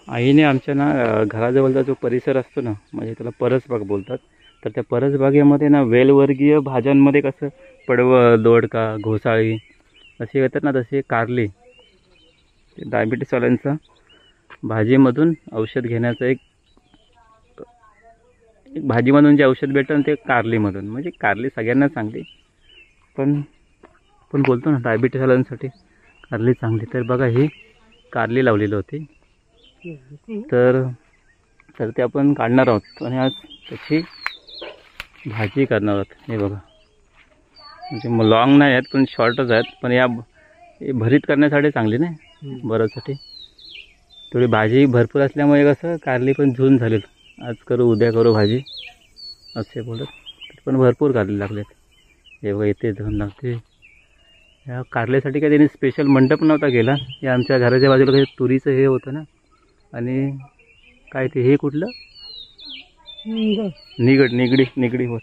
आईने आमच्या ना घराजवळचा जो परिसर असतो ना, म्हणजे त्याला परसबाग बोलतात. तर त्या परसबागेमध्ये ना वेलवर्गीय भाज्यांमध्ये कसं पडवळ, दोडका, घोसाळी असे येतात ना, तसे कारली. डायबिटीसवाल्यांचा भाजीमधून औषध घेण्याचं एक भाजीमधून जे औषध भेटतं ना, ते कारलीमधून. म्हणजे कारली सगळ्यांना चांगली, पण आपण बोलतो ना डायबिटीसवाल्यांसाठी कारली चांगली. तर बघा, ही कारली लावलेली होती. तर ते आपण काढणार आहोत आणि आज त्याची भाजी करणार आहोत. हे बघा, म्हणजे लॉंग नाही आहेत पण शॉर्टच आहेत, पण या भरीत करण्यासाठी चांगली नाही, बऱ्यासाठी. थोडी भाजी भरपूर असल्यामुळे कसं कारली पण जून झाली. आज करू उद्या करू भाजी असे बोलत, पण भरपूर कारली लागलेत. हे बघा, इथे धन लागते. या कारल्यासाठी काय त्यांनी स्पेशल मंडप नव्हता गेला. हे आमच्या घराच्या बाजूला काही तुरीचं हे होतं ना, आणि काय ते हे कुठलं निगडी होत.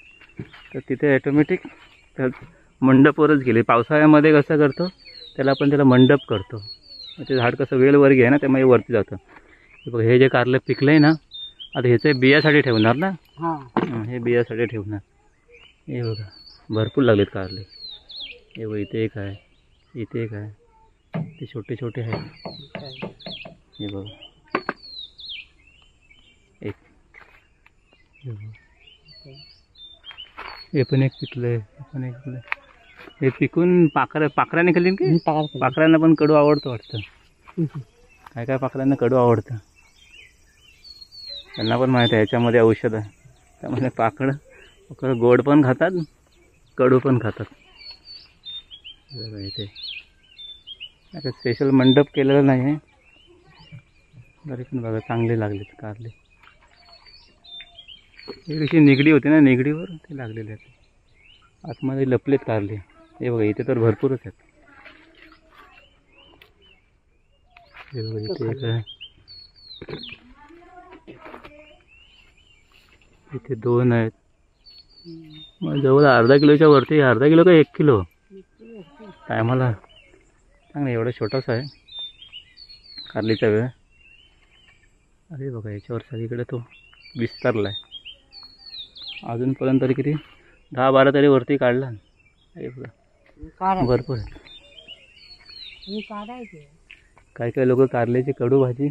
तर तिथे ॲटोमॅटिक त्या मंडपवरच गेले. पावसाळ्यामध्ये कसं करतो त्याला मंडप करतो. ते झाड कसं वेलवर्गीय आहे ना, त्यामुळे वरती जातं. हे बघ, हे जे कारलं पिकलं आहे ना, आता ह्याचे बियासाठी ठेवणार ना. हे बियासाठी ठेवणार. हे बघा, भरपूर लागलेत कारले. हे बघ, इथे एक आहे, इथे एक आहे, ते छोटे छोटे आहेत. हे बघा, एक हे पण एक पिकलंय, हे पण एक पिकलंय. हे पिकून पाखराने खाल्ली की पाखरांना पण कडू आवडतं वाटतं. काय काय पाखरांना कडू आवडतं, त्यांना पण माहीत आहे याच्यामध्ये औषध आहे. त्यामुळे पाखरं गोड पण खातात, कडू पण खातात. इथे आता स्पेशल मंडप केलेला नाही आहे, तरी पण बघा चांगले लागलेत कारले. एक अशी निगडी होती ना, निगडीवर ते लागलेले आहेत. आतमध्ये लपलेत कारले. हे बघा, इथे तर भरपूरच आहेत. हे बघा, इथे एक आहे, इथे दोन आहेत. मग जवळ अर्धा किलोच्या वरती. अर्धा किलो का 1 किलो टायमाला चांगलं. एवढा छोटासा आहे कारलीचा वेळ. अरे बघा, याच्यावर सगळीकडे तो विस्तारला आहे. अजूनपर्यंत तरी किती 10-12 तरी वरती काढला. हे बघा, भरपूर आहे. काही काही लोक कारल्याची कडू भाजी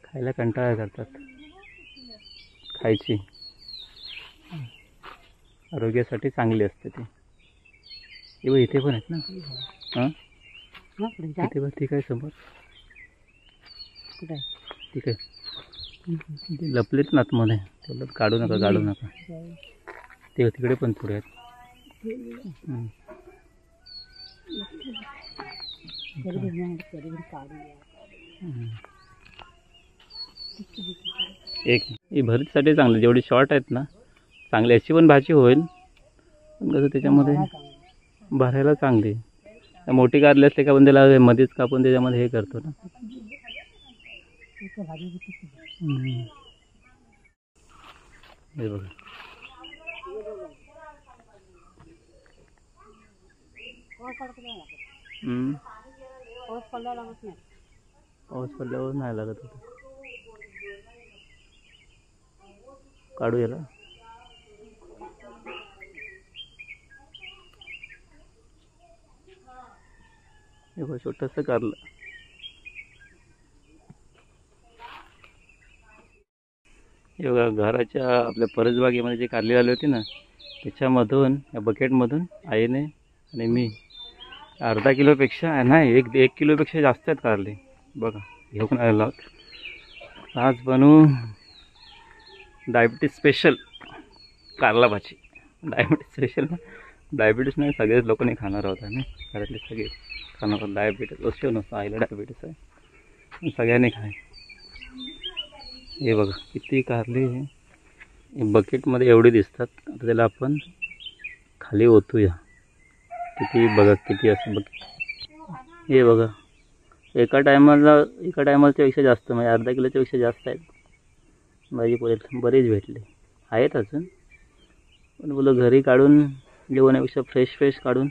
खायला कंटाळा करतात. खायची आरोग्यासाठी चांगली असते ती. हे बघ, इथे पण आहेत ना. हां, इथे बघ, ठीक आहे समोर. ठीक आहे, लपलेत ना आतमध्ये, तेवढं काढू नका. ते तिकडे पण थोडे आहेत. एक ही भरीतसाठी चांगली, जेवढी शॉर्ट आहेत ना चांगली. अशी पण भाजी होईल, पण कसं त्याच्यामध्ये भरायला चांगली. मोठी कारली असते का पण त्याला मध्येच कापून त्याच्यामध्ये हे करतो ना. हे बघा, पाऊस पडल्यावर नाही लागत होता. काढू याला. हे बघ, छोटंसं कारलं. हे बघा, घराच्या आपल्या परसबागेमध्ये जे कारली आली होती ना, त्याच्यामधून या बकेटमधून आईने आणि मी अर्धा किलोपेक्षा नाही, 1 किलोपेक्षा जास्त आहेत कारली. बघा, घेऊन आलेलो आहोत. आज बनवू डायबिटीस स्पेशल कारला भाजी. डायबिटीस स्पेशल ना, डायबिटीस नाही, सगळेच लोक नाही खाणार आहोत आम्ही. घरातले सगळे खाणार आहोत. डायबिटीस असतो नसतो, आईला डायबिटीस आहे, सगळ्यांनी खाय. हे बघा, किती कारली बकेटमध्ये एवढी दिसतात. आता त्याला आपण खाली ओतूया. किती बघा, किती असं बघ. हे बघा, एका टायमाच्या पेक्षा जास्त, म्हणजे अर्धा किलोच्या पेक्षा जास्त आहेत भाजी. बरेच भेटले आहेत अजून, पण बोलो घरी काढून जेवण्यापेक्षा फ्रेश काढून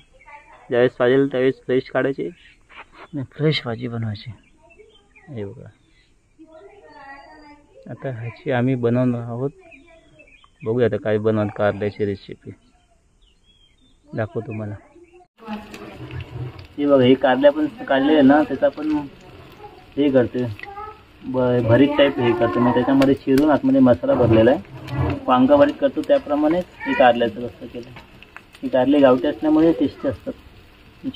ज्यावेळेस पाहिजे त्यावेळेस फ्रेश काढायचे आणि फ्रेश भाजी बनवायची. हे बघा, आता ह्याची आम्ही बनवणार आहोत. बघूया आता काय बनवणार कारल्याची रेसिपी दाखवतो तुम्हाला. हे बघा, हे कारले आपण काढले आहे ना, त्याचा आपण हे करते भरीत टाईप हे करतो. मग त्याच्यामध्ये चिरून आतमध्ये मसाला भरलेला आहे. वांगा भरीत करतो त्याप्रमाणे हे कारल्याचं कसं केलं. ही कारले गावठी असल्यामुळे टेस्टी असतात.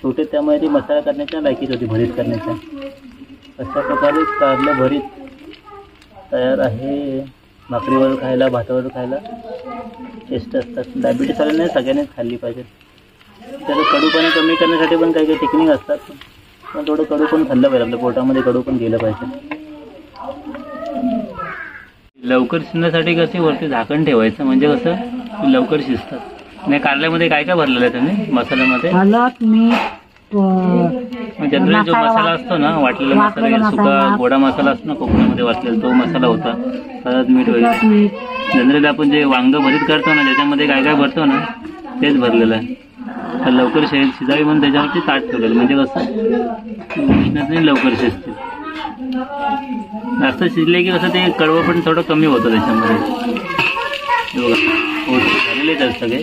छोटे त्यामुळे ते मसाला करण्याच्या लायकीत होती, भरीत करण्याच्या. अशा प्रकारे कारले भरीत तयार आहे. भाकरीवर खायला, भातावर खायला टेस्ट असतात. डायबिटीस आल्याने सगळ्यांनीच खाल्ली पाहिजे. त्याचं कडूपणा कमी करण्यासाठी पण काही काही टेक्निक असतात. पण थोडं कडू पण खाल्लं पाहिजे, आपल्या पोटामध्ये कडू पण गेलं पाहिजे. लवकर शिजण्यासाठी कसे वरती झाकण ठेवायचं, म्हणजे कसं लवकर शिजतात. नाही, कारल्यामध्ये काय काय भरलेलं आहे तुम्ही मसाल्यामध्ये? हळद, मीठ, जनरली जो मसाला असतो ना, वाटलेला मसाला, सुका गोडा मसाला असतो ना कोकणामध्ये वाटलेला, तो मसाला होता. हळद, मीठ वगैरे. जनरली आपण जे वांग भरीत करतो ना, त्याच्यामध्ये काय काय भरतो ना, तेच भरलेलं आहे. तर लवकर शिजावी म्हणून त्याच्यावरती ताट ठेवलेलं, म्हणजे कसं उष्णतेने लवकर शिजते. जास्त शिजले की कसं ते कडवं पण थोडं कमी होतं त्याच्यामध्ये. झालेलेच आहेत सगळे.